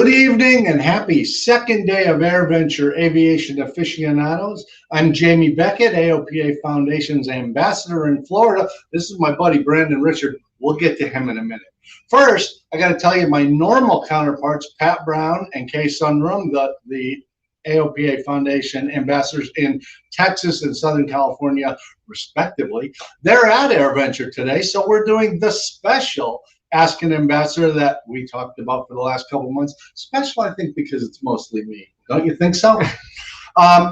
Good evening and happy second day of AirVenture Aviation Aficionados. I'm Jamie Beckett, AOPA Foundation's ambassador in Florida. This is my buddy Brandon Richard. We'll get to him in a minute. First, I got to tell you my normal counterparts, Pat Brown and Kay Sunrum, the AOPA Foundation ambassadors in Texas and Southern California, respectively. They're at AirVenture today, so we're doing the special Ask an Ambassador that we talked about for the last couple of months. Special, I think, because it's mostly me. Don't you think so?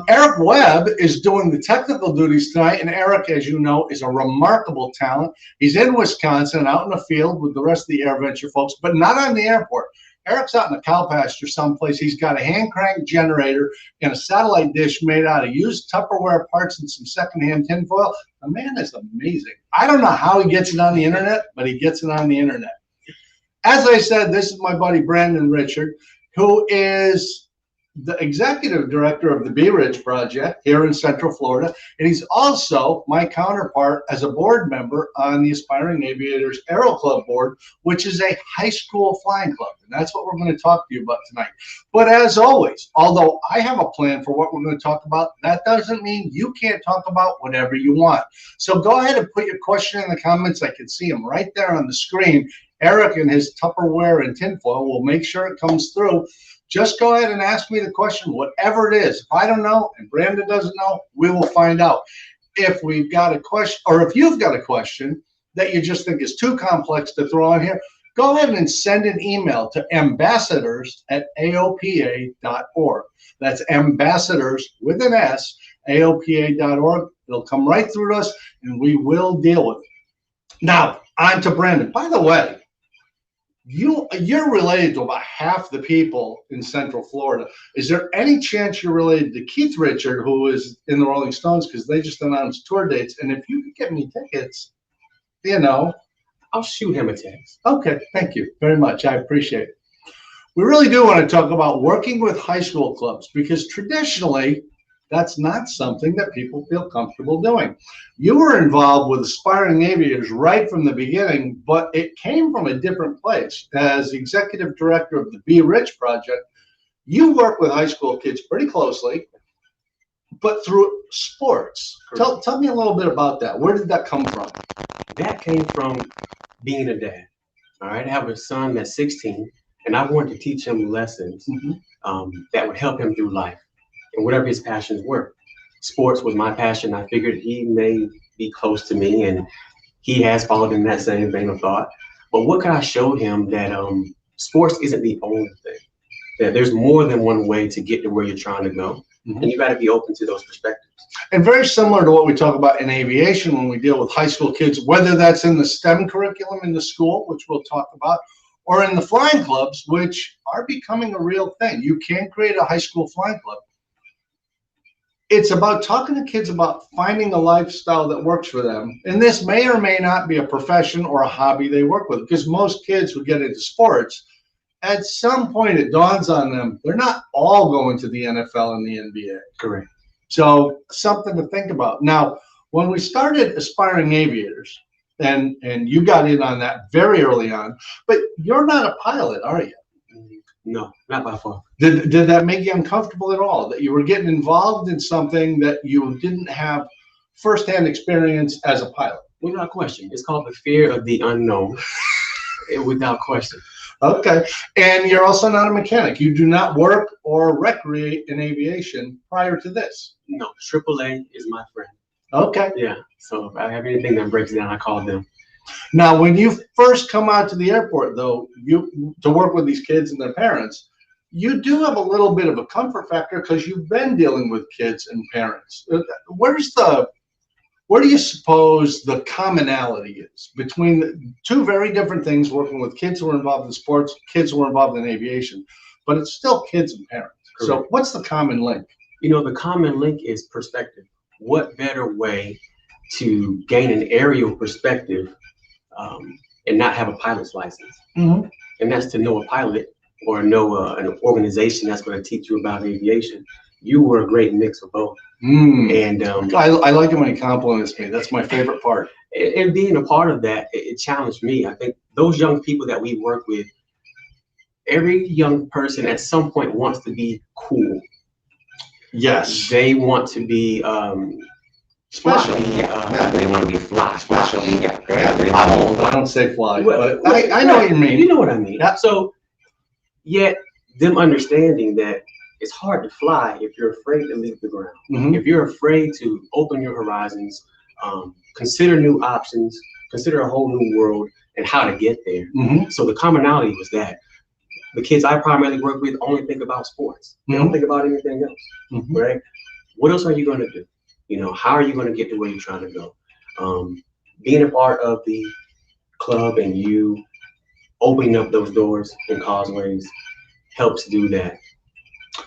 Eric Webb is doing the technical duties tonight, and Eric, as you know, is a remarkable talent. He's in Wisconsin, out in the field with the rest of the AirVenture folks, but not on the airport. Eric's out in a cow pasture someplace. He's got a hand-crank generator and a satellite dish made out of used Tupperware parts and some secondhand tinfoil. The man is amazing. I don't know how he gets it on the internet, but he gets it on the internet. As I said, this is my buddy Brandon Richard, who is the executive director of the Bee Ridge Project here in Central Florida, and he's also my counterpart as a board member on the Aspiring Aviators Aero Club board, which is a high school flying club, and that's what we're going to talk to you about tonight. But as always, although I have a plan for what we're going to talk about, that doesn't mean you can't talk about whatever you want. So go ahead and put your question in the comments. I can see them right there on the screen. Eric and his Tupperware and tinfoil will make sure it comes through. Just go ahead and ask me the question, whatever it is. If I don't know and Brandon doesn't know, we will find out. If we've got a question, or if you've got a question that you just think is too complex to throw on here, go ahead and send an email to ambassadors@aopa.org. That's ambassadors with an S, aopa.org. It'll come right through to us, and we will deal with it. Now, on to Brandon. By the way, you're related to about half the people in Central Florida. Is there any chance you're related to Keith Richard, who is in the Rolling Stones, because they just announced tour dates? And if you could get me tickets, you know, I'll shoot him a text. Okay, thank you very much. I appreciate it. We really do want to talk about working with high school clubs, because traditionally that's not something that people feel comfortable doing. You were involved with Aspiring Aviators right from the beginning, but it came from a different place. As executive director of the Bee Ridge Project, you work with high school kids pretty closely, but through sports. Tell me a little bit about that. Where did that come from? That came from being a dad. All right, I have a son that's 16, and I wanted to teach him lessons that would help him through life. And whatever his passions were. Sports was my passion. I figured he may be close to me, and he has followed in that same vein of thought. But what could I show him that sports isn't the only thing? That there's more than one way to get to where you're trying to go. And you got to be open to those perspectives. And very similar to what we talk about in aviation when we deal with high school kids, whether that's in the STEM curriculum in the school, which we'll talk about, or in the flying clubs, which are becoming a real thing. You can create a high school flying club. It's about talking to kids about finding a lifestyle that works for them. And this may or may not be a profession or a hobby they work with, because most kids who get into sports, at some point it dawns on them, they're not all going to the NFL and the NBA. Correct. So something to think about. Now, when we started Aspiring Aviators, and you got in on that very early on, but you're not a pilot, are you? No, not by far. Did that make you uncomfortable at all, that you were getting involved in something that you didn't have firsthand experience as a pilot? Without question. It's called the fear of the unknown. Without question. Okay. And you're also not a mechanic. You do not work or recreate in aviation prior to this? No, AAA is my friend. Okay. Yeah. So if I have anything that breaks down, I call them. Now, when you first come out to the airport, though, to work with these kids and their parents, you do have a little bit of a comfort factor because you've been dealing with kids and parents. Where do you suppose the commonality is between the two very different things, working with kids who are involved in sports, kids who are involved in aviation, but it's still kids and parents? Correct. So what's the common link? You know, the common link is perspective. What better way to gain an aerial perspective and not have a pilot's license? And that's to know a pilot or know an organization that's going to teach you about aviation. You were a great mix of both. And I like it when he compliments me. That's my favorite part. And being a part of that, it challenged me. I think those young people that we work with, every young person at some point wants to be cool. Yes. They want to be Special. They want to be fly, special. I don't say fly, well, but I know what you mean. You know what I mean. Yeah. So, yet them understanding that it's hard to fly if you're afraid to leave the ground. Mhm. If you're afraid to open your horizons, consider new options, consider a whole new world and how to get there. Mhm. So the commonality was that the kids I primarily work with only think about sports. They don't think about anything else, Mhm. right? What else are you going to do? You know, how are you going to get to where you're trying to go? Being a part of the club and you opening up those doors and causeways helps do that.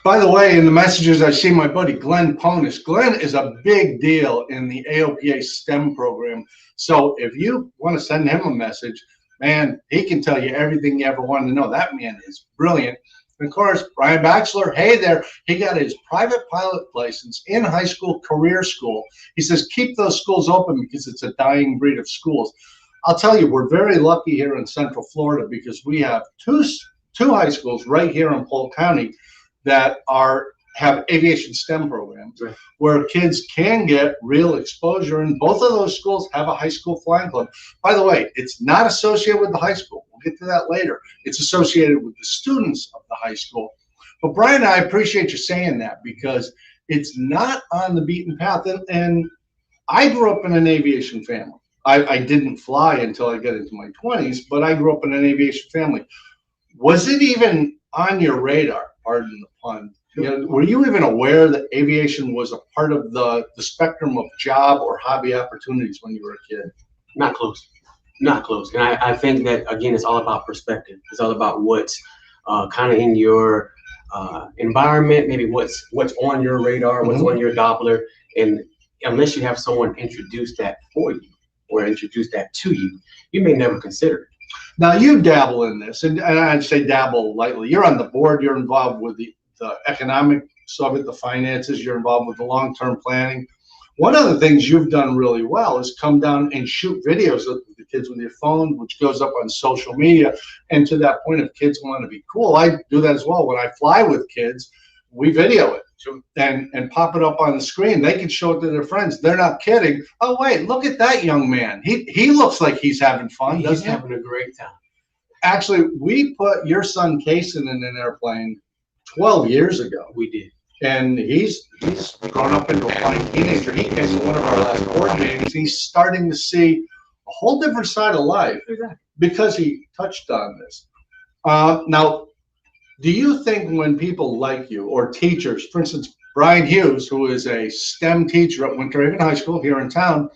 By the way, in the messages, I see my buddy Glenn Ponis. Glenn is a big deal in the AOPA STEM program. So if you want to send him a message, man, he can tell you everything you ever wanted to know. That man is brilliant. And of course, Brian Baxler, hey there, he got his private pilot license in high school career school. He says, keep those schools open because it's a dying breed of schools. I'll tell you, we're very lucky here in Central Florida because we have two high schools right here in Polk County that have aviation STEM programs, right, where kids can get real exposure. And both of those schools have a high school flying club. By the way, it's not associated with the high school. We'll get to that later. It's associated with the students of the high school. But Brian, I appreciate you saying that because it's not on the beaten path. And I grew up in an aviation family. I didn't fly until I got into my 20s, but I grew up in an aviation family. Was it even on your radar, pardon the pun? You know, were you even aware that aviation was a part of the spectrum of job or hobby opportunities when you were a kid? Not close. Not close. And I think that, again, it's all about perspective. It's all about what's kind of in your environment, maybe what's on your radar, what's on your Doppler. And unless you have someone introduce that for you or introduce that to you, you may never consider it. Now, you dabble in this, and I'd say dabble lightly. You're on the board. You're involved with the economics of it, the finances. You're involved with the long-term planning. One of the things you've done really well is come down and shoot videos of the kids with your phone, which goes up on social media. And to that point, if kids want to be cool, I do that as well. When I fly with kids, we video it and pop it up on the screen. They can show it to their friends. They're not kidding. Oh, wait, look at that young man. He looks like he's having fun. He's having a great time. Actually, we put your son Kason in an airplane 12 years ago. We did. And he's grown up into a flying teenager. He came to one of our last board meetings. He's starting to see a whole different side of life because he touched on this. Now, do you think when people like you or teachers, for instance, Brian Hughes, who is a STEM teacher at Winter Haven High School here in town,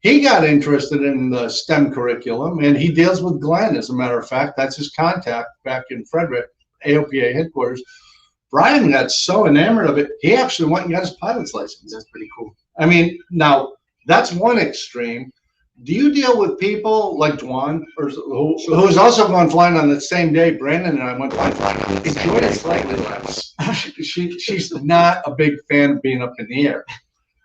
he got interested in the STEM curriculum, and he deals with Glenn, as a matter of fact. That's his contact back in Frederick, AOPA headquarters. Brian got so enamored of it, he actually went and got his pilot's license. That's pretty cool. I mean, now, that's one extreme. Do you deal with people like Juan, who's also going flying on the same day Brandon and I went flying on the same day? Slightly less. She's not a big fan of being up in the air.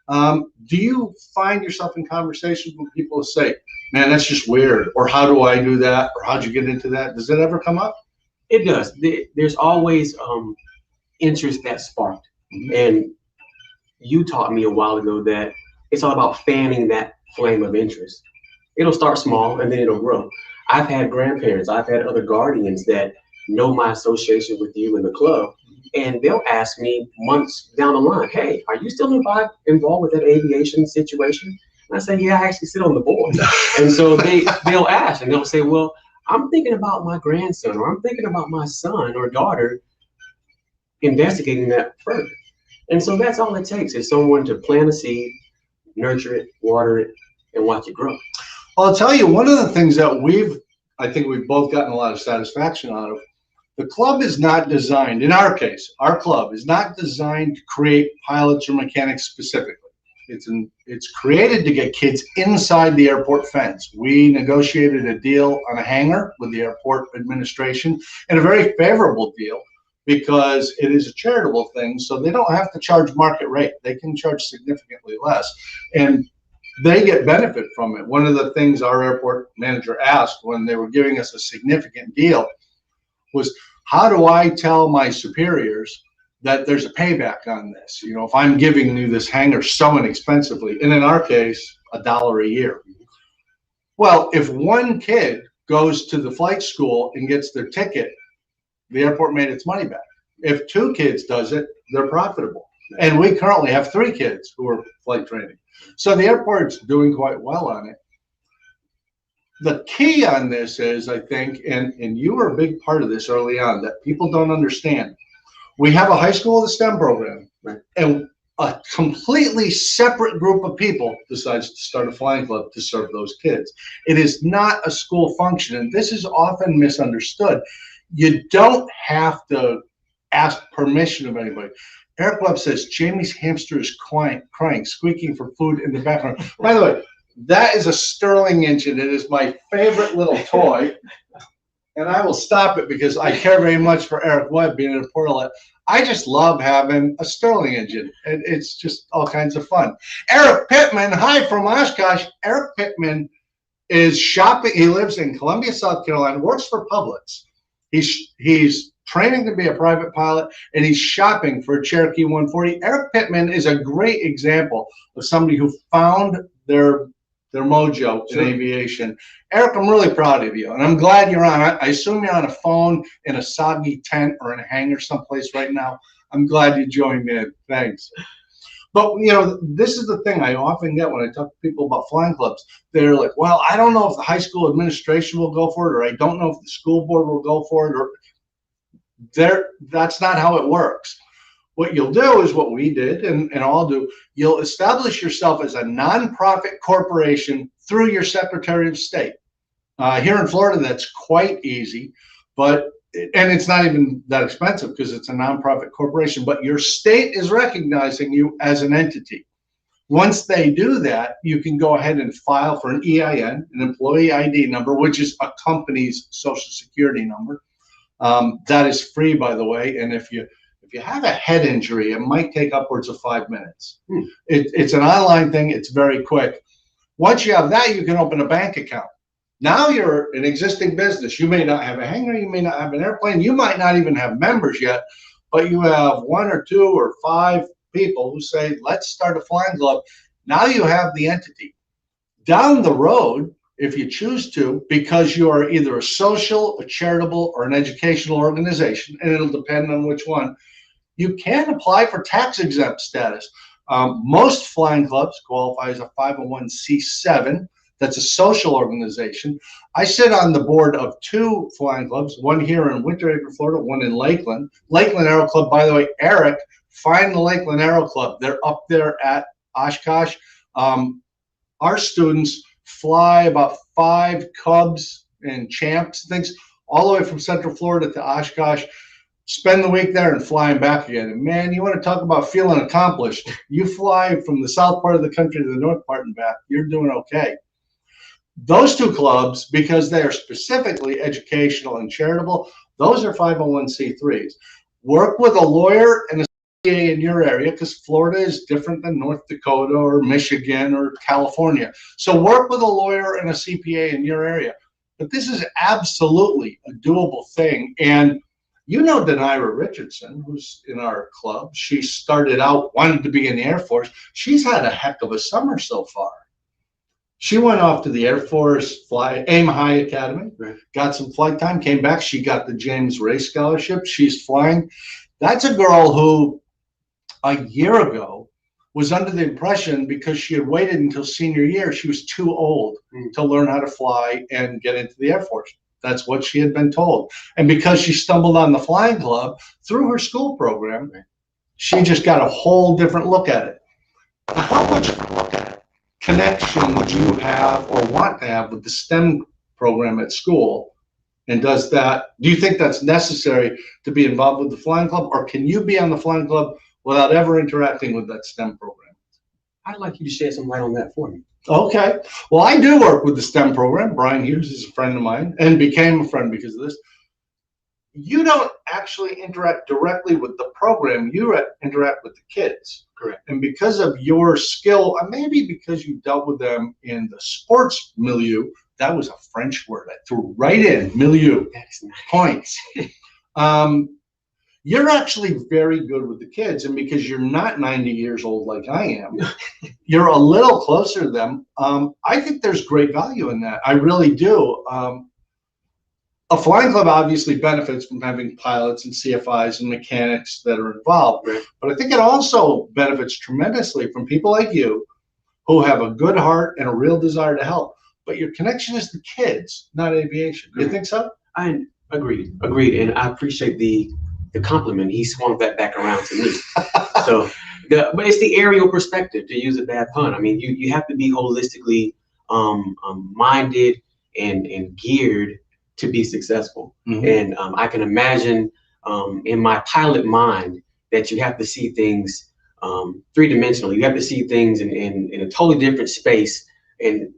Do you find yourself in conversations with people who say, man, that's just weird, or how do I do that, or how'd you get into that? Does it ever come up? It does. There's always interest that's sparked. And you taught me a while ago that it's all about fanning that flame of interest. It'll start small and then it'll grow. I've had grandparents, I've had other guardians that know my association with you in the club, and they'll ask me months down the line, hey, are you still involved with that aviation situation? And I say, yeah, I actually sit on the board. And so they'll ask and they'll say, well, I'm thinking about my grandson, or I'm thinking about my son or daughter investigating that further. And so that's all it takes, is someone to plant a seed, nurture it, water it, and watch it grow. Well, I'll tell you, one of the things that I think we've both gotten a lot of satisfaction out of, the club is not designed, in our case, our club is not designed to create pilots or mechanics specifically. It's created to get kids inside the airport fence. We negotiated a deal on a hangar with the airport administration, and a very favorable deal, because it is a charitable thing, so they don't have to charge market rate. They can charge significantly less, and they get benefit from it. One of the things our airport manager asked when they were giving us a significant deal was, how do I tell my superiors that there's a payback on this? You know, if I'm giving you this hangar so inexpensively, and in our case, $1 a year. Well, if one kid goes to the flight school and gets their ticket, the airport made its money back. If 2 kids does it, they're profitable. And we currently have 3 kids who are flight training. So the airport's doing quite well on it. The key on this is, I think, and you were a big part of this early on, that people don't understand. We have a high school with a STEM program, right, and a completely separate group of people decides to start a flying club to serve those kids. It is not a school function, and this is often misunderstood. You don't have to ask permission of anybody. Air Club says Jamie's hamster is crying, squeaking for food in the background. By the way, that is a Sterling engine. It is my favorite little toy. And I will stop it because I care very much for Eric Webb being in a portalet. I just love having a Sterling engine. And it's just all kinds of fun. Eric Pittman, hi from Oshkosh. Eric Pittman is shopping. He lives in Columbia, South Carolina, works for Publix. He's training to be a private pilot, and he's shopping for a Cherokee 140. Eric Pittman is a great example of somebody who found their mojo in aviation. Eric, I'm really proud of you, and I'm glad you're on. I assume you're on a phone in a soggy tent or in a hangar someplace right now. I'm glad you joined in. Thanks. But, you know, this is the thing I often get when I talk to people about flying clubs. They're like, well, I don't know if the high school administration will go for it, or I don't know if the school board will go for it, or that's not how it works. What you'll do is what we did, and I'll do, you'll establish yourself as a nonprofit corporation through your Secretary of State. Here in Florida, that's quite easy, and it's not even that expensive because it's a nonprofit corporation, but your state is recognizing you as an entity. Once they do that, you can go ahead and file for an EIN, an employee ID number, which is a company's social security number. That is free, by the way, and if you have a head injury, it might take upwards of 5 minutes. It's an online thing. It's very quick. Once you have that, you can open a bank account. Now you're an existing business. You may not have a hangar. You may not have an airplane. You might not even have members yet, but you have 1 or 2 or 5 people who say, let's start a flying club. Now you have the entity. Down the road, if you choose to, because you are either a social, a charitable, or an educational organization, and it'll depend on which one, you can apply for tax exempt status. Most flying clubs qualify as a 501c7. That's a social organization. I sit on the board of 2 flying clubs, one here in Winter Haven, Florida, one in Lakeland. Lakeland Aero Club, by the way, Eric, find the Lakeland Aero Club. They're up there at Oshkosh. Our students fly about 5 Cubs and Champs, things, all the way from Central Florida to Oshkosh, spend the week there and flying back again. And man, you want to talk about feeling accomplished. You fly from the south part of the country to the north part and back, you're doing okay. Those 2 clubs, because they are specifically educational and charitable, those are 501c3s. Work with a lawyer and a CPA in your area, because Florida is different than North Dakota or Michigan or California. So work with a lawyer and a CPA in your area. But this is absolutely a doable thing. And you know Denira Richardson, who's in our club. She started out, wanted to be in the Air Force. She's had a heck of a summer so far. She went off to the Air Force AIM High Academy, got some flight time, came back. She got the James Ray Scholarship. She's flying. That's a girl who a year ago was under the impression, because she had waited until senior year, she was too old to learn how to fly and get into the Air Force. That's what she had been told. And because she stumbled on the flying club through her school program, she just got a whole different look at it. How much connection would you have or want to have with the STEM program at school? And do you think that's necessary to be involved with the flying club, or can you be on the flying club without ever interacting with that STEM program? I'd like you to shed some light on that for me. Okay. Well, I do work with the STEM program. Brian Hughes is a friend of mine and became a friend because of this. You don't actually interact directly with the program. You interact with the kids. Correct. And because of your skill, maybe because you dealt with them in the sports milieu, that was a French word I threw right in, milieu, points. You're actually very good with the kids, and because you're not 90 years old like I am, you're a little closer to them. I think there's great value in that. I really do. A flying club obviously benefits from having pilots and CFIs and mechanics that are involved, Right. but I think it also benefits tremendously from people like you who have a good heart and a real desire to help. But your connection is the kids, not aviation. You think so? I agreed, and I appreciate the compliment. He swung that back around to me. So, but it's the aerial perspective, to use a bad pun. I mean, you have to be holistically minded and geared to be successful. Mm-hmm. And I can imagine in my pilot mind that you have to see things three-dimensionally. You have to see things in a totally different space and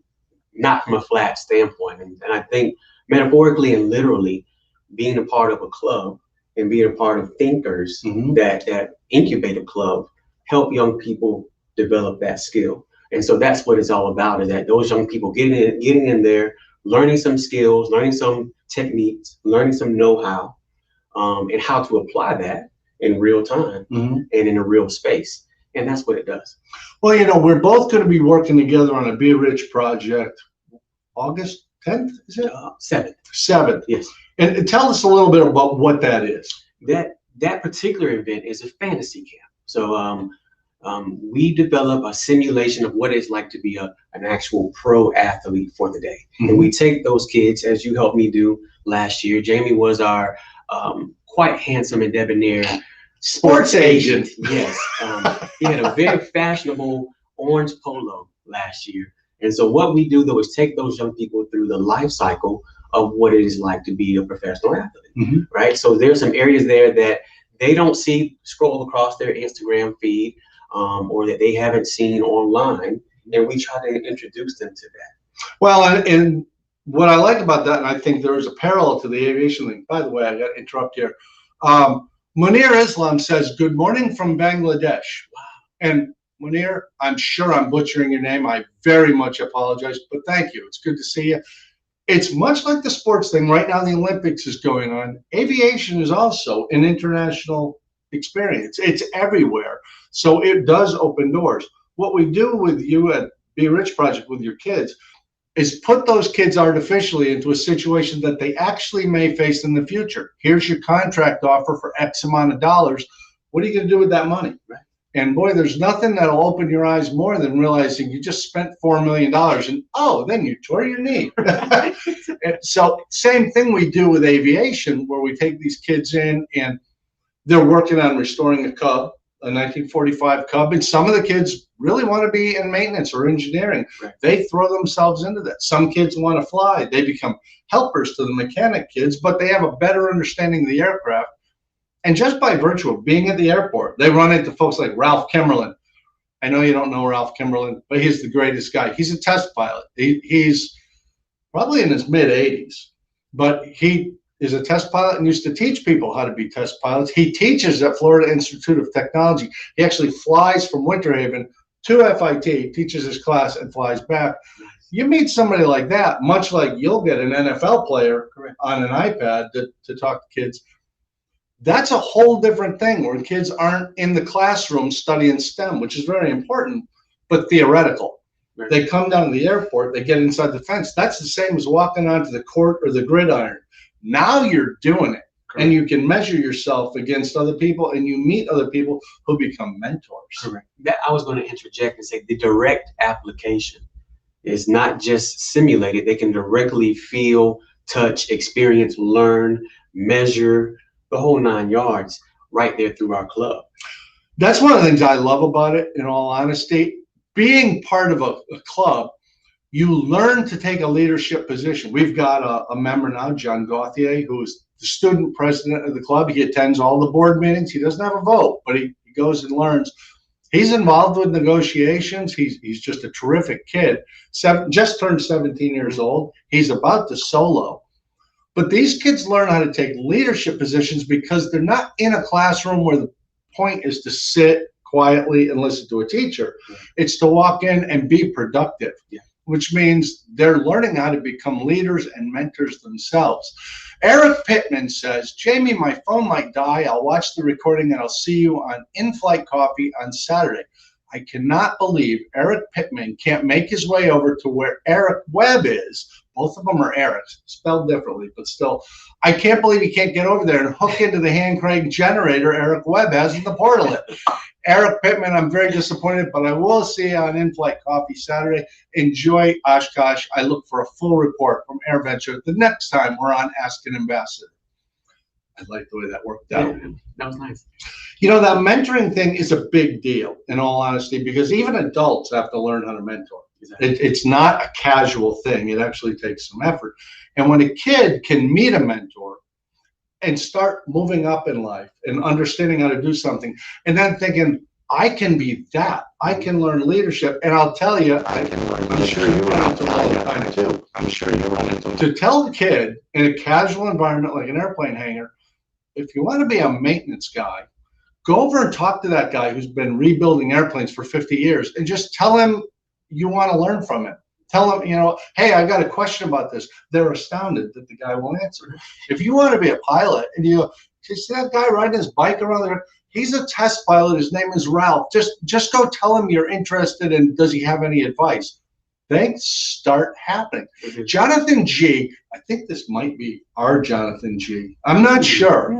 not from a flat standpoint. And I think metaphorically and literally, being a part of a club and being a part of thinkers Mm-hmm. that incubate a club help young people develop that skill. And so that's what it's all about, is that those young people getting in there, learning some skills, learning some techniques, learning some know-how, and how to apply that in real time Mm-hmm. and in a real space. And that's what it does. Well, we're both going to be working together on a Be Rich project August 10th, is it? 7th. 7th. Yes. And tell us a little bit about what that is. That particular event is a fantasy camp. So we develop a simulation of what it's like to be an actual pro athlete for the day. Mm-hmm. And we take those kids, as you helped me do last year. Jamie was our quite handsome and debonair Sports agent. Yes. He had a very fashionable orange polo last year. And so what we do, though, is take those young people through the life cycle of what it is like to be a professional athlete, Mm-hmm. right? So there's some areas there that they don't see scroll across their Instagram feed, or that they haven't seen online, and we try to introduce them to that. Well, and what I like about that, and I think there is a parallel to the aviation link. By the way, I got to interrupt here. Munir Islam says, "Good morning from Bangladesh." Wow. And Munir, I'm sure I'm butchering your name. I very much apologize, but thank you. It's good to see you. It's much like the sports thing. Right now, the Olympics is going on. Aviation is also an international experience. It's everywhere. So it does open doors. What we do with you at Be Rich Project with your kids is put those kids artificially into a situation that they actually may face in the future. Here's your contract offer for X amount of dollars. What are you going to do with that money? Right. And boy, there's nothing that'll open your eyes more than realizing you just spent $4 million and then you tore your knee. So same thing we do with aviation, where we take these kids in and they're working on restoring a Cub, a 1945 Cub, and some of the kids really want to be in maintenance or engineering. Right. They throw themselves into that. Some kids want to fly. They become helpers to the mechanic kids, but they have a better understanding of the aircraft. And just by virtue of being at the airport, they run into folks like Ralph Kimmerlin. I know you don't know Ralph Kimmerlin, but he's the greatest guy. He's a test pilot. He's probably in his mid-80s, but he is a test pilot and used to teach people how to be test pilots. He teaches at Florida Institute of Technology. He actually flies from Winter Haven to FIT, teaches his class, and flies back. You meet somebody like that, much like you'll get an NFL player on an iPad to talk to kids. That's a whole different thing, where kids aren't in the classroom studying STEM, which is very important, but theoretical. Right. They come down to the airport, they get inside the fence. That's the same as walking onto the court or the gridiron. Now you're doing it. Correct. And you can measure yourself against other people, and you meet other people who become mentors. Correct. That I was going to interject and say the direct application is not just simulated. They can directly feel, touch, experience, learn, measure, the whole 9 yards right there through our club. That's one of the things I love about it, in all honesty. Being part of a club, you learn to take a leadership position. We've got a member now, John Gauthier, who's the student president of the club. He attends all the board meetings. He doesn't have a vote, but he goes and learns. He's involved with negotiations. He's just a terrific kid. Just turned 17 years old. He's about to solo. But these kids learn how to take leadership positions because they're not in a classroom where the point is to sit quietly and listen to a teacher. Yeah. It's to walk in and be productive, which means they're learning how to become leaders and mentors themselves. Eric Pittman says, Jamie, my phone might die. I'll watch the recording and I'll see you on In-Flight Coffee on Saturday. I cannot believe Eric Pittman can't make his way over to where Eric Webb is. Both of them are Erics, spelled differently, but still. I can't believe he can't get over there and hook into the hand crank generator Eric Webb has in the portal. Eric Pittman, I'm very disappointed, but I will see you on In-Flight Coffee Saturday. Enjoy Oshkosh. I look for a full report from AirVenture the next time we're on Ask an Ambassador. I like the way that worked out. Yeah, that was nice. You know, that mentoring thing is a big deal, in all honesty, because even adults have to learn how to mentor. Exactly. It's not a casual thing. It actually takes some effort. And when a kid can meet a mentor and start moving up in life and understanding how to do something, and then thinking, I can be that. I can learn leadership. And I'll tell you, I'm sure you run into it all the time too. I'm sure you run into it. To tell the kid in a casual environment like an airplane hangar, if you want to be a maintenance guy, go over and talk to that guy who's been rebuilding airplanes for 50 years and just tell him you want to learn from him. Tell him, you know, hey, I got a question about this. They're astounded that the guy won't answer. If you want to be a pilot and you see that guy riding his bike around there, he's a test pilot. His name is Ralph. Just go tell him you're interested and does he have any advice? Things start happening. Jonathan G, I think this might be our Jonathan G. I'm not sure.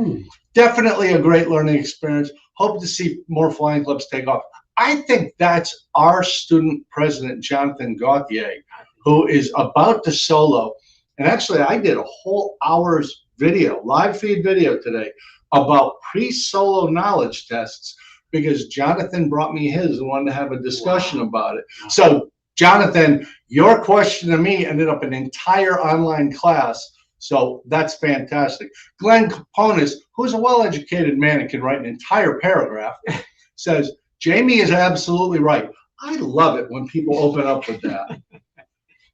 Definitely a great learning experience. Hope to see more flying clubs take off. I think that's our student president, Jonathan Gauthier, who is about to solo. And actually, I did a whole hour's video, live feed video today about pre-solo knowledge tests because Jonathan brought me his and wanted to have a discussion about it. So Jonathan, your question to me ended up an entire online class. So that's fantastic. Glenn Caponis, who's a well-educated man and can write an entire paragraph, says, Jamie is absolutely right. I love it when people open up with that.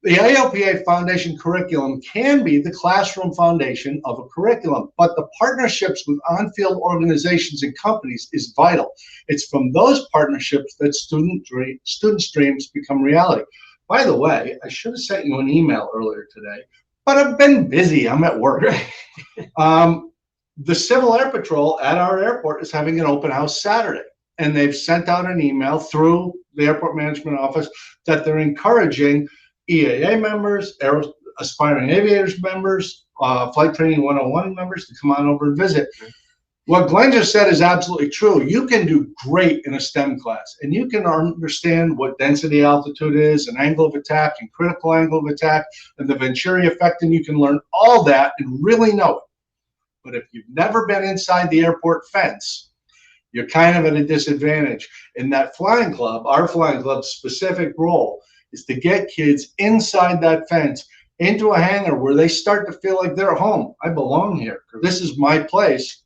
The AOPA Foundation curriculum can be the classroom foundation of a curriculum, but the partnerships with on-field organizations and companies is vital. It's from those partnerships that student streams become reality. By the way, I should have sent you an email earlier today, but I've been busy. I'm at work. The Civil Air Patrol at our airport is having an open house Saturday, and they've sent out an email through the airport management office that they're encouraging EAA members, Aspiring Aviators members, Flight Training 101 members to come on over and visit. What Glenn just said is absolutely true. You can do great in a STEM class, and you can understand what density altitude is, and angle of attack, and critical angle of attack, and the Venturi effect, and you can learn all that and really know it. But if you've never been inside the airport fence, you're kind of at a disadvantage. In that flying club, our flying club's specific role is to get kids inside that fence into a hangar where they start to feel like they're home. I belong here. This is my place.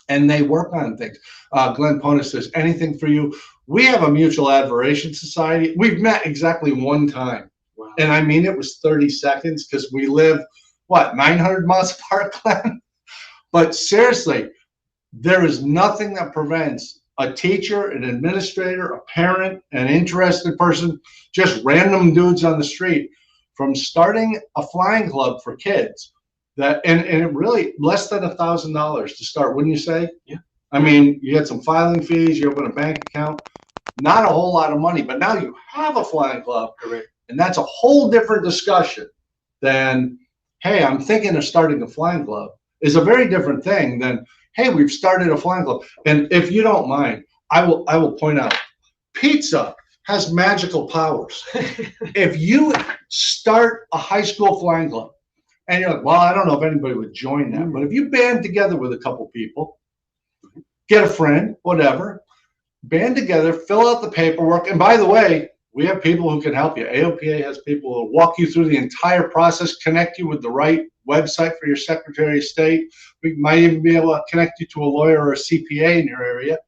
And they work on things. Glenn Ponis says, anything for you? We have a mutual admiration society. We've met exactly one time. Wow. And I mean, it was 30 seconds because we live, what, 900 miles apart, Glenn? But seriously, there is nothing that prevents a teacher, an administrator, a parent, an interested person, just random dudes on the street from starting a flying club for kids. That and it really less than $1,000 to start, wouldn't you say? Yeah. I mean, you get some filing fees, you open a bank account, not a whole lot of money, but now you have a flying club. Correct. And that's a whole different discussion than, hey, I'm thinking of starting a flying club. Is a very different thing than, hey, we've started a flying club. And if you don't mind, I will point out, pizza has magical powers. If you start a high school flying club, and you're like, well, I don't know if anybody would join that, but if you band together with a couple people, get a friend, whatever, band together, fill out the paperwork. And by the way, we have people who can help you. AOPA has people who will walk you through the entire process, connect you with the right website for your Secretary of State. We might even be able to connect you to a lawyer or a CPA in your area.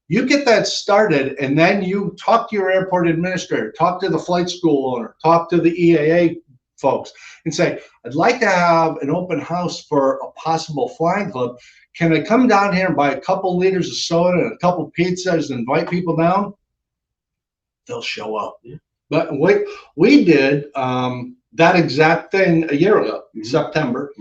You get that started, and then you talk to your airport administrator, talk to the flight school owner, talk to the EAA folks, and say, I'd like to have an open house for a possible flying club. Can I come down here and buy a couple liters of soda and a couple pizzas and invite people down? They'll show up. Yeah. But we did that exact thing a year ago in September.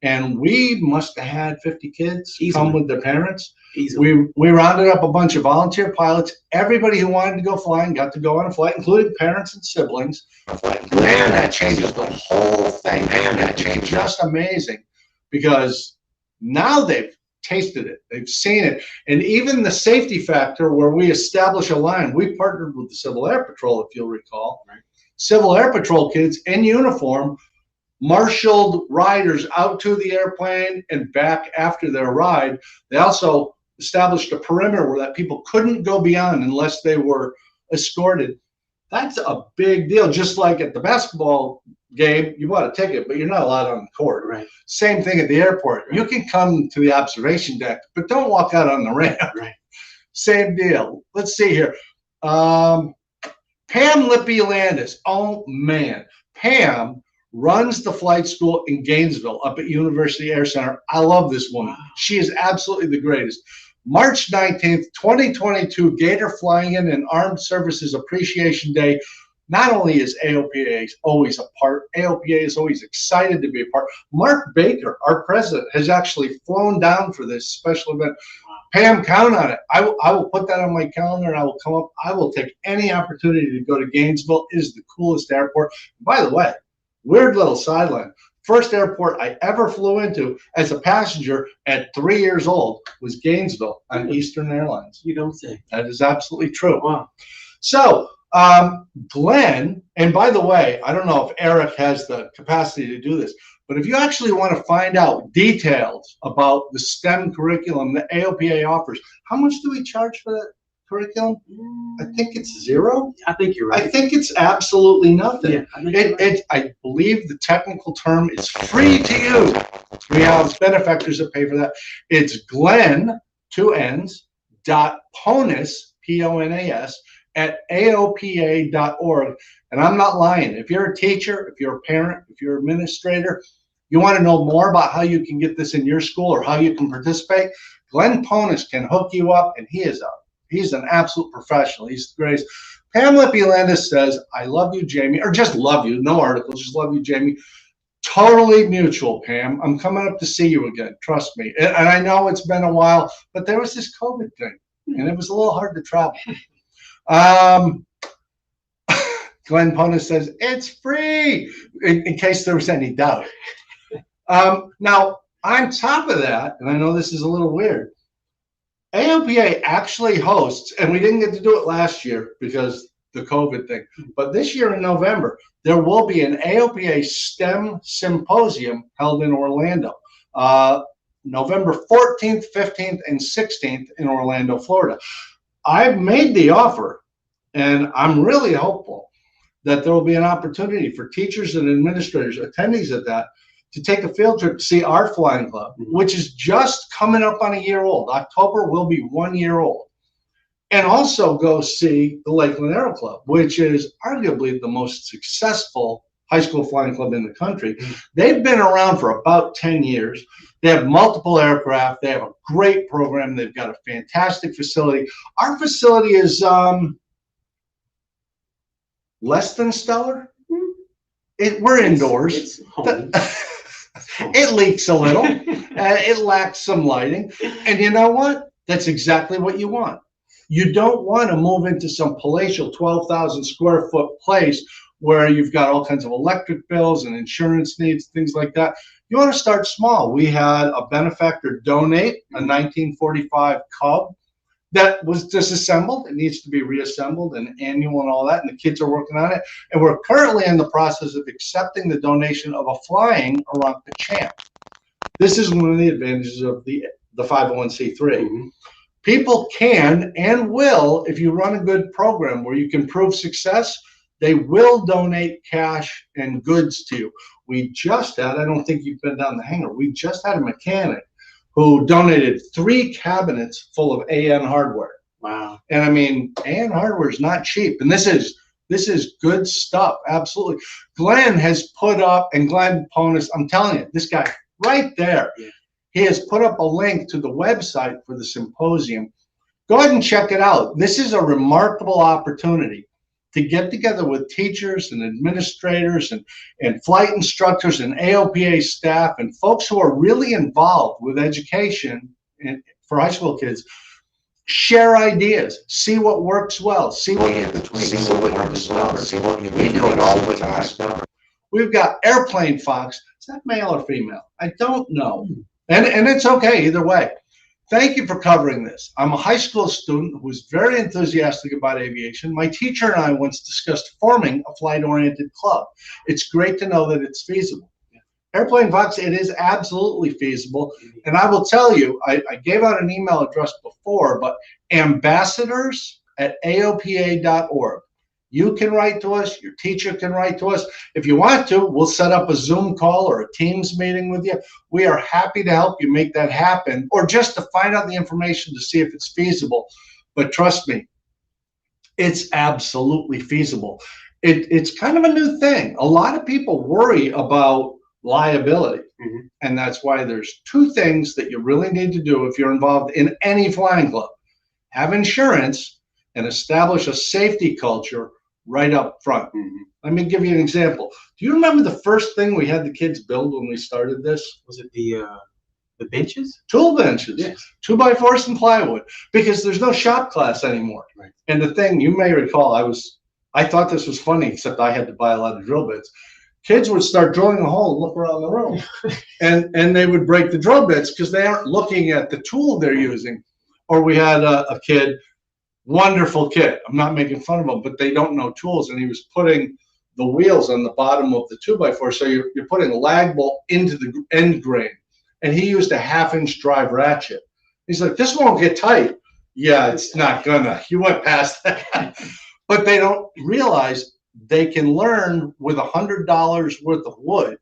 And we must have had 50 kids come with their parents. Easily. We rounded up a bunch of volunteer pilots. Everybody who wanted to go flying got to go on a flight, including parents and siblings. Man, that changes the whole thing. Man, that changes. Just amazing, because now they've tasted it, they've seen it, and even the safety factor where we establish a line. We partnered with the Civil Air Patrol, if you'll recall. Right. Civil Air Patrol kids in uniform marshaled riders out to the airplane and back after their ride. They also established a perimeter where that people couldn't go beyond unless they were escorted. That's a big deal. Just like at the basketball game, you bought a ticket, but you're not allowed on the court. Right. Same thing at the airport. Right. You can come to the observation deck, but don't walk out on the ramp. Right. Same deal. Let's see here. Pam Lippy-Landis. Oh, man. Pam runs the flight school in Gainesville up at University Air Center. I love this woman. She is absolutely the greatest. March 19th, 2022, Gator Flying In and Armed Services Appreciation Day. Not only is AOPA always a part, AOPA is always excited to be a part. Mark Baker, our president, has actually flown down for this special event. Pam, count on it. I will put that on my calendar, and I will come up. I will take any opportunity to go to Gainesville. It is the coolest airport. By the way, weird little sideline. First airport I ever flew into as a passenger at 3 years old was Gainesville on Eastern Airlines. You don't say. That is absolutely true. Wow. So, Glenn, and by the way, I don't know if Eric has the capacity to do this, but if you actually want to find out details about the STEM curriculum that AOPA offers, how much do we charge for that curriculum? I think it's zero. I think you're right. I think it's absolutely nothing. Yeah, I think you're right. I believe the technical term is free to use. We have benefactors that pay for that. It's Glenn, 2 N's, .ponas, P-O-N-A-S, at AOPA.org. And I'm not lying. If you're a teacher, if you're a parent, if you're an administrator, you want to know more about how you can get this in your school or how you can participate, Glenn Ponas can hook you up, and he's an absolute professional. He's the greatest. Pam Lippy-Landis says, I love you, Jamie, or just love you. No article, just love you, Jamie. Totally mutual, Pam. I'm coming up to see you again. Trust me. And I know it's been a while, but there was this COVID thing, and it was a little hard to travel. Glenn Ponas says, it's free, in case there was any doubt. Now, on top of that, and I know this is a little weird, AOPA actually hosts, and we didn't get to do it last year because the COVID thing, but this year in November, there will be an AOPA STEM symposium held in Orlando, November 14th, 15th, and 16th in Orlando, Florida. I've made the offer, and I'm really hopeful that there will be an opportunity for teachers and administrators, attendees at that, to take a field trip to see our flying club, which is just coming up on a year old. October will be 1 year old. And also go see the Lakeland Aero Club, which is arguably the most successful high school flying club in the country. They've been around for about 10 years. They have multiple aircraft. They have a great program. They've got a fantastic facility. Our facility is less than stellar. We're indoors. It's home. It leaks a little. It lacks some lighting. And you know what? That's exactly what you want. You don't want to move into some palatial 12,000 square foot place where you've got all kinds of electric bills and insurance needs, things like that. You want to start small. We had a benefactor donate a 1945 Cub that was disassembled. It needs to be reassembled and annual and all that, and the kids are working on it. And we're currently in the process of accepting the donation of a flying Aramca Champ. This is one of the advantages of the 501c3. Mm-hmm. People can and will, if you run a good program where you can prove success, they will donate cash and goods to you. We just had, I don't think you've been down the hangar, we just had a mechanic who donated 3 cabinets full of AN hardware. Wow. And I mean, AN hardware is not cheap. And this is good stuff, absolutely. Glenn has put up, and Glenn Ponas, I'm telling you, this guy right there, yeah. He has put up a link to the website for the symposium. Go ahead and check it out. This is a remarkable opportunity. to get together with teachers and administrators and flight instructors and AOPA staff and folks who are really involved with education and for high school kids, share ideas, see what works well, see what works well, see what you do it all the time. We've got Airplane Fox. Is that male or female? I don't know. And it's okay either way. Thank you for covering this. I'm a high school student who was very enthusiastic about aviation. My teacher and I once discussed forming a flight-oriented club. It's great to know that it's feasible. Airplane Fox, it is absolutely feasible. And I will tell you, I gave out an email address before, but ambassadors@aopa.org. You can write to us. Your teacher can write to us. If you want to, we'll set up a Zoom call or a Teams meeting with you. We are happy to help you make that happen, or just to find out the information to see if it's feasible. But trust me, it's absolutely feasible. It's kind of a new thing. A lot of people worry about liability. And that's why there's two things that you really need to do if you're involved in any flying club. Have insurance and establish a safety culture right up front. Let me give you an example. Do you remember the first thing we had the kids build when we started this? Was it the benches? Tool benches. Yes. 2x4s and plywood, because there's no shop class anymore. Right. And the thing you may recall, I thought this was funny, except I had to buy a lot of drill bits. Kids would start drilling a hole and look around the room, and they would break the drill bits because they aren't looking at the tool they're using. Or we had a kid, wonderful kid. I'm not making fun of him, but they don't know tools, and he was putting the wheels on the bottom of the 2x4. So you're putting a lag bolt into the end grain, and he used a 1/2-inch drive ratchet. He's like, this won't get tight. Yeah, it's not gonna. You went past that. But they don't realize they can learn with $100 worth of wood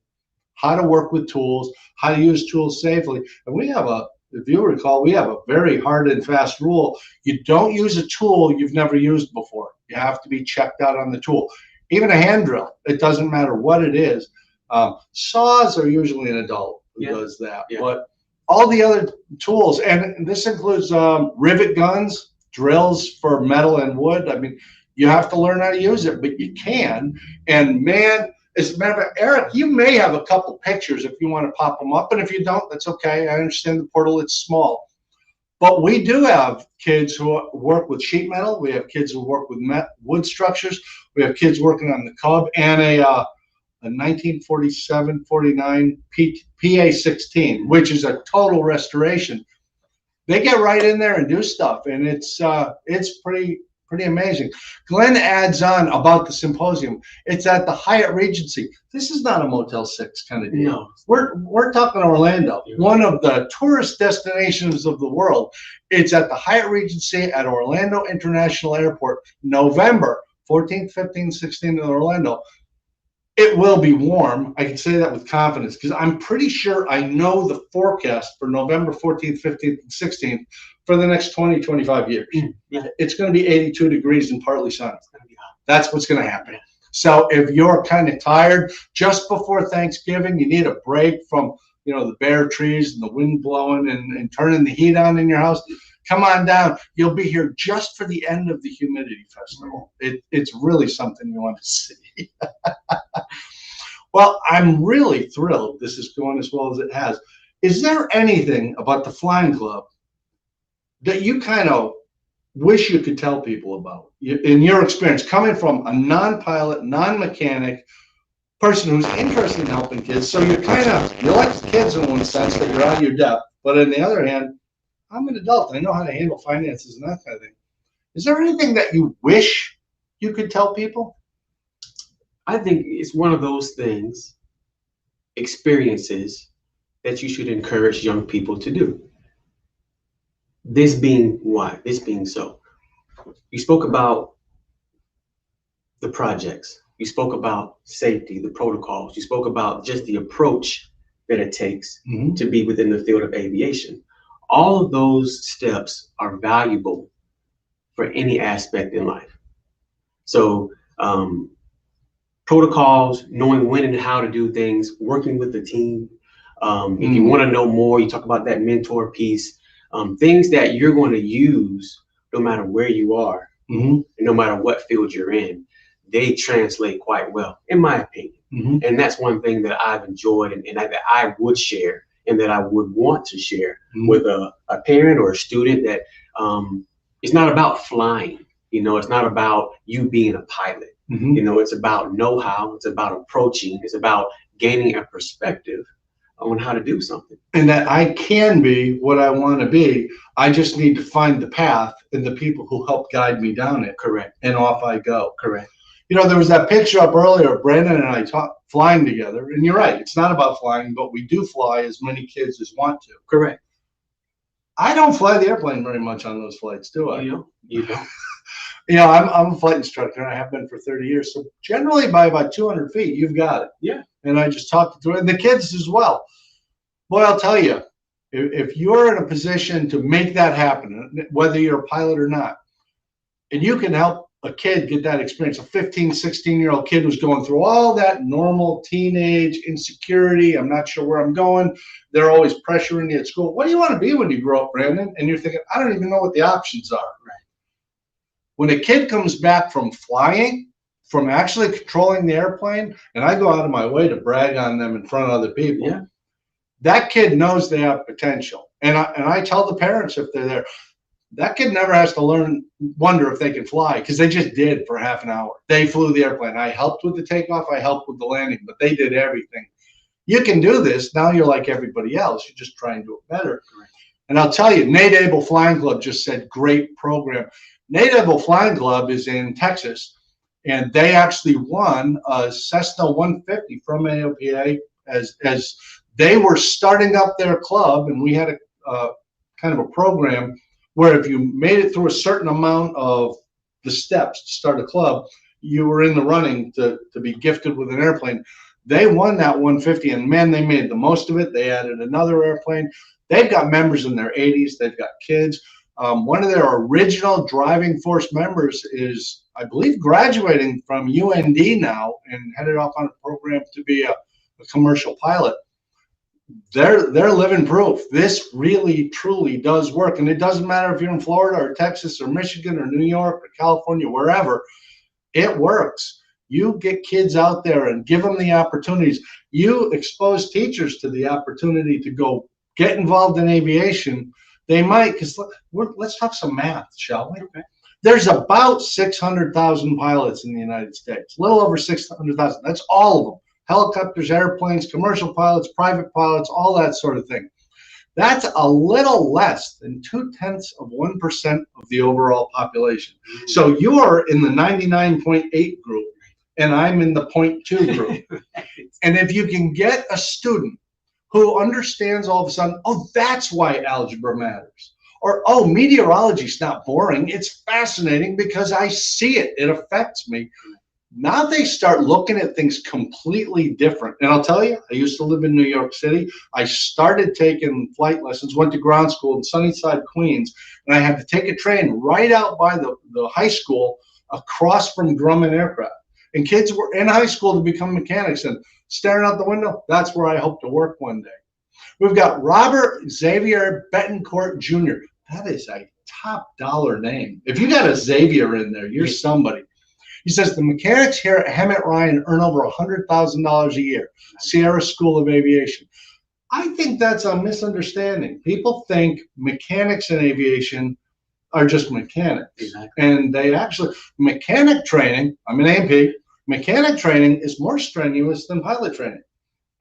how to work with tools, how to use tools safely. And we have if you recall, we have a very hard and fast rule. You don't use a tool you've never used before. You have to be checked out on the tool. Even a hand drill, it doesn't matter what it is. Saws are usually an adult who does that. Yeah. But all the other tools, and this includes rivet guns, drills for metal and wood. I mean, you have to learn how to use it, but you can. And man, as a matter of fact, Eric, you may have a couple pictures if you want to pop them up. And if you don't, that's okay. I understand the portal, it's small. But we do have kids who work with sheet metal. We have kids who work with wood structures. We have kids working on the Cub and a 1947-49 PA-16, which is a total restoration. They get right in there and do stuff, and it's pretty amazing. Glenn adds on about the symposium. It's at the Hyatt Regency. This is not a Motel 6 kind of deal. No. We're talking Orlando, one of the tourist destinations of the world. It's at the Hyatt Regency at Orlando International Airport, November 14th, 15th, 16th in Orlando. It will be warm. I can say that with confidence because I'm pretty sure I know the forecast for November 14th, 15th, and 16th for the next 20, 25 years. Yeah. It's going to be 82 degrees and partly sunny. It's going to be hot. That's what's going to happen. So if you're kind of tired just before Thanksgiving, you need a break from, the bare trees and the wind blowing and turning the heat on in your house, come on down. You'll be here just for the end of the Humidity Festival. It's really something you want to see. Well, I'm really thrilled this is going as well as it has. Is there anything about the Flying Club that you kind of wish you could tell people about? In your experience, coming from a non-pilot, non-mechanic person who's interested in helping kids, so you like the kids in one sense that you're out of your depth, but on the other hand, I'm an adult. I know how to handle finances and that kind of thing. Is there anything that you wish you could tell people? I think it's one of those things, experiences, that you should encourage young people to do. This being why, this being so. You spoke about the projects. You spoke about safety, the protocols. You spoke about just the approach that it takes to be within the field of aviation. All of those steps are valuable for any aspect in life. So protocols, knowing when and how to do things, working with the team. If you want to know more, you talk about that mentor piece, things that you're going to use no matter where you are, and no matter what field you're in. they translate quite well, in my opinion. Mm-hmm. And that's one thing that I've enjoyed and that I would share and that I would want to share with a parent or a student, that it's not about flying. You know, it's not about you being a pilot. Mm-hmm. You know, it's about know-how. It's about approaching. It's about gaining a perspective on how to do something. And that I can be what I want to be. I just need to find the path and the people who help guide me down it. Correct. And off I go. Correct. You know, there was that picture up earlier, Brandon and I flying together. And you're right, it's not about flying, but we do fly as many kids as want to. Correct. I don't fly the airplane very much on those flights, do I? You don't. You know, I'm a flight instructor, and I have been for 30 years. So generally by about 200 feet, you've got it. Yeah. And I just talk to it, and the kids as well. Boy, I'll tell you, if you're in a position to make that happen, whether you're a pilot or not, and you can help a kid get that experience, a 15, 16-year-old kid who's going through all that normal teenage insecurity, I'm not sure where I'm going, they're always pressuring you at school. What do you want to be when you grow up, Brandon? And you're thinking, I don't even know what the options are. Right. When a kid comes back from flying, from actually controlling the airplane, and I go out of my way to brag on them in front of other people, yeah, that kid knows they have potential. And I tell the parents if they're there, that kid never has to wonder if they can fly, because they just did for half an hour. They flew the airplane. I helped with the takeoff. I helped with the landing, but they did everything. You can do this. Now you're like everybody else. You just try and do it better. Correct. And I'll tell you, Nate Abel Flying Club just said, great program. Nate Abel Flying Club is in Texas, and they actually won a Cessna 150 from AOPA as they were starting up their club, and we had a kind of a program where if you made it through a certain amount of the steps to start a club, you were in the running to be gifted with an airplane. They won that 150, and man, they made the most of it. They added another airplane. They've got members in their 80s. They've got kids. One of their original driving force members is, I believe, graduating from UND now and headed off on a program to be a commercial pilot. They're living proof. This really, truly does work. And it doesn't matter if you're in Florida or Texas or Michigan or New York or California, wherever, it works. You get kids out there and give them the opportunities. You expose teachers to the opportunity to go get involved in aviation. They might, because let's talk some math, shall we? Okay. There's about 600,000 pilots in the United States, a little over 600,000. That's all of them. Helicopters, airplanes, commercial pilots, private pilots, all that sort of thing. That's a little less than 0.2% of the overall population. So you are in the 99.8 group, and I'm in the 0.2 group. And if you can get a student who understands all of a sudden, oh, that's why algebra matters. Or, oh, meteorology is not boring. It's fascinating because I see it. It affects me. Now they start looking at things completely different. And I'll tell you, I used to live in New York City. I started taking flight lessons, went to ground school in Sunnyside, Queens, and I had to take a train right out by the high school across from Grumman Aircraft. And kids were in high school to become mechanics, and staring out the window, that's where I hope to work one day. We've got Robert Xavier Betancourt Jr. That is a top dollar name. If you got a Xavier in there, you're somebody. He says the mechanics here at Hemet Ryan earn over $100,000 a year. Sierra School of Aviation. I think that's a misunderstanding. People think mechanics in aviation are just mechanics. Exactly. And they actually, mechanic training, I'm an A&P, mechanic training is more strenuous than pilot training.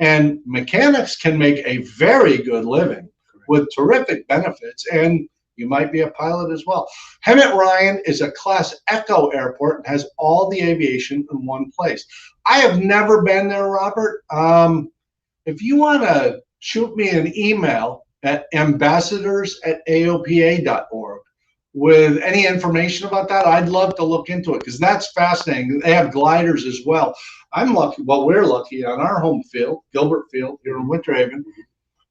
And mechanics can make a very good living with terrific benefits, and you might be a pilot as well. Hemet Ryan is a Class Echo airport and has all the aviation in one place. I have never been there, Robert. If you want to shoot me an email at ambassadors@aopa.org with any information about that, I'd love to look into it because that's fascinating. They have gliders as well. I'm lucky, well, we're lucky on our home field, Gilbert Field here in Winter Haven.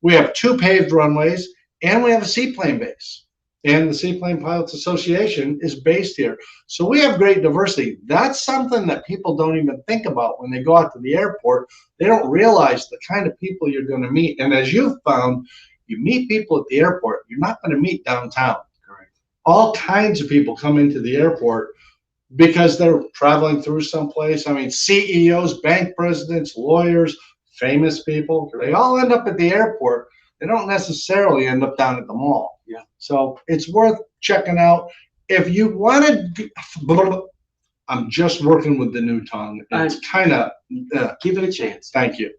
We have 2 paved runways and we have a seaplane base. And the Seaplane Pilots Association is based here. So we have great diversity. That's something that people don't even think about when they go out to the airport. They don't realize the kind of people you're going to meet. And as you've found, you meet people at the airport, you're not going to meet downtown. Correct. All kinds of people come into the airport because they're traveling through someplace. I mean, CEOs, bank presidents, lawyers, famous people, they all end up at the airport. They don't necessarily end up down at the mall. Yeah. So it's worth checking out. If you want to, I'm just working with the new tongue. It's kind of, give it a chance. Thank you.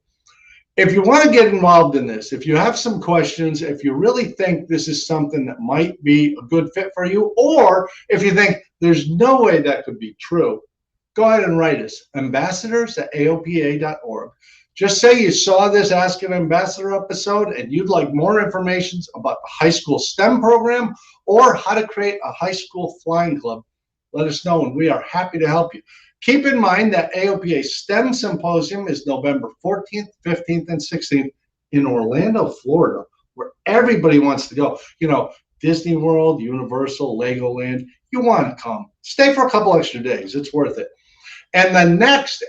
If you want to get involved in this, if you have some questions, if you really think this is something that might be a good fit for you, or if you think there's no way that could be true, go ahead and write us, ambassadors@aopa.org. Just say you saw this Ask an Ambassador episode and you'd like more information about the high school STEM program or how to create a high school flying club. Let us know, and we are happy to help you. Keep in mind that AOPA STEM Symposium is November 14th, 15th, and 16th in Orlando, Florida, where everybody wants to go. You know, Disney World, Universal, Legoland, you want to come. Stay for a couple extra days. It's worth it. And the next,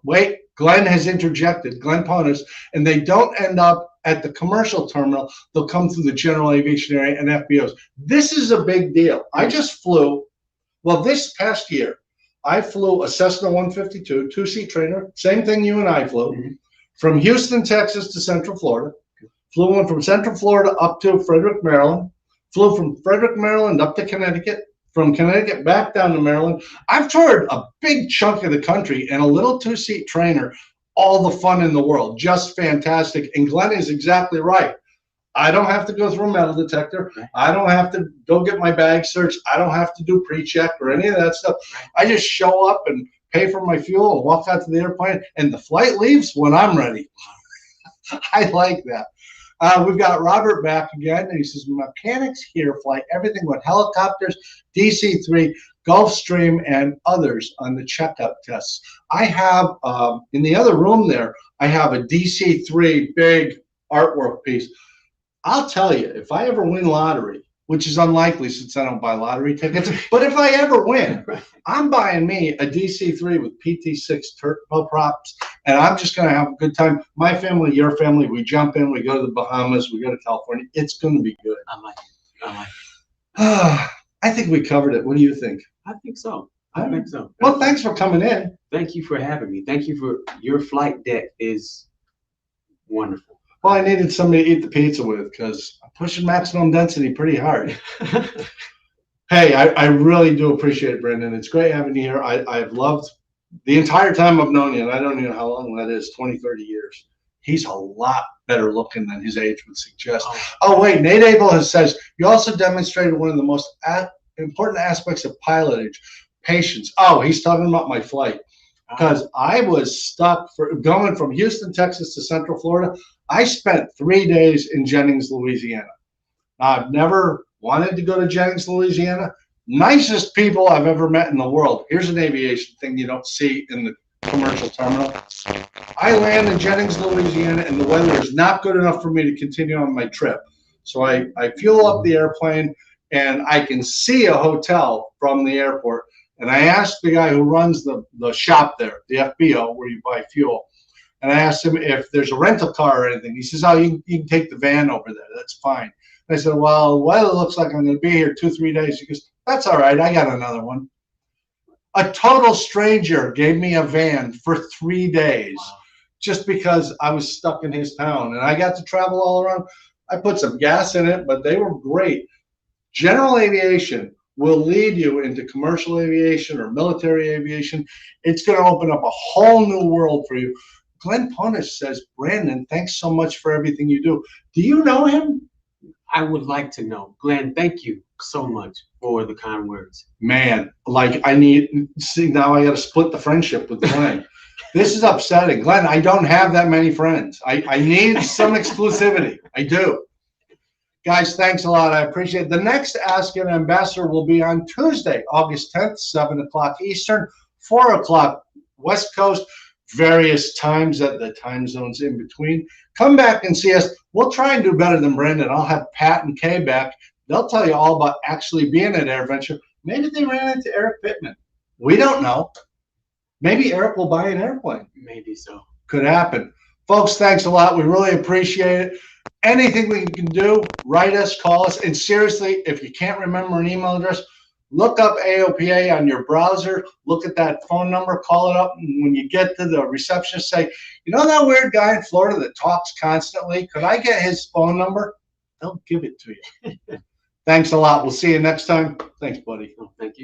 wait, Glenn has interjected, Glenn Ponus, and they don't end up at the commercial terminal. They'll come through the general aviation area and FBOs. This is a big deal. I just flew, well, this past year, I flew a Cessna 152, two-seat trainer, same thing you and I flew, from Houston, Texas to Central Florida. Flew one from Central Florida up to Frederick, Maryland. Flew from Frederick, Maryland up to Connecticut. From Connecticut back down to Maryland. I've toured a big chunk of the country and a little two-seat trainer, all the fun in the world, just fantastic. And Glenn is exactly right. I don't have to go through a metal detector. I don't have to go get my bag searched. I don't have to do pre-check or any of that stuff. I just show up and pay for my fuel and walk out to the airplane, and the flight leaves when I'm ready. I like that. We've got Robert back again, and he says, mechanics here fly everything with helicopters, DC-3, Gulfstream, and others on the checkup tests. I have, in the other room there, I have a DC-3 big artwork piece. I'll tell you, if I ever win lottery, which is unlikely since I don't buy lottery tickets, but if I ever win, I'm buying me a DC-3 with PT6 turboprops, and I'm just going to have a good time. My family, your family, we jump in, we go to the Bahamas, we go to California. It's going to be good. I like it. I think we covered it. What do you think? I think so. I think so. Well, thanks for coming in. Thank you for having me. Thank you for your flight deck is wonderful. Well, I needed somebody to eat the pizza with because I'm pushing maximum density pretty hard. Hey, I really do appreciate it, Brendan. It's great having you here. I've loved the entire time I've known you, and I don't even know how long that is, 20, 30 years. He's a lot better looking than his age would suggest. Oh, wait, Nate Abel says, you also demonstrated one of the most important aspects of pilotage, patience. Oh, he's talking about my flight. Because I was stuck for going from Houston, Texas to Central Florida. I spent 3 days in Jennings, Louisiana. I've never wanted to go to Jennings, Louisiana. Nicest people I've ever met in the world. Here's an aviation thing you don't see in the commercial terminal. I land in Jennings, Louisiana, and the weather is not good enough for me to continue on my trip. So I fuel up the airplane, and I can see a hotel from the airport. And I asked the guy who runs the shop there, the FBO, where you buy fuel. And I asked him if there's a rental car or anything. He says, oh, you can take the van over there. That's fine. And I said, well, the weather looks like I'm going to be here 2-3 days. He goes, that's all right. I got another one. A total stranger gave me a van for 3 days just because I was stuck in his town. And I got to travel all around. I put some gas in it, but they were great. General aviation will lead you into commercial aviation or military aviation. It's going to open up a whole new world for you. Glenn Ponish says, Brandon, thanks so much for everything you do. Do you know him? I would like to know. Glenn, thank you so much for the kind words. Man, like now I got to split the friendship with Glenn. This is upsetting. Glenn, I don't have that many friends. I need some exclusivity. I do. Guys, thanks a lot. I appreciate it. The next Ask an Ambassador will be on Tuesday, August 10th, 7 o'clock Eastern, 4 o'clock West Coast, various times at the time zones in between. Come back and see us. We'll try and do better than Brendan. I'll have Pat and Kay back. They'll tell you all about actually being at AirVenture. Maybe they ran into Eric Pittman. We don't know. Maybe Eric will buy an airplane. Maybe so. Could happen. Folks, thanks a lot. We really appreciate it. Anything we can do, write us, call us. And seriously, if you can't remember an email address, Look up AOPA on your browser. Look at that phone number, call it up, and when you get to the receptionist, say, you know that weird guy in Florida that talks constantly? Could I get his phone number? They'll give it to you. Thanks a lot. We'll see you next time. Thanks, buddy. Oh, thank you.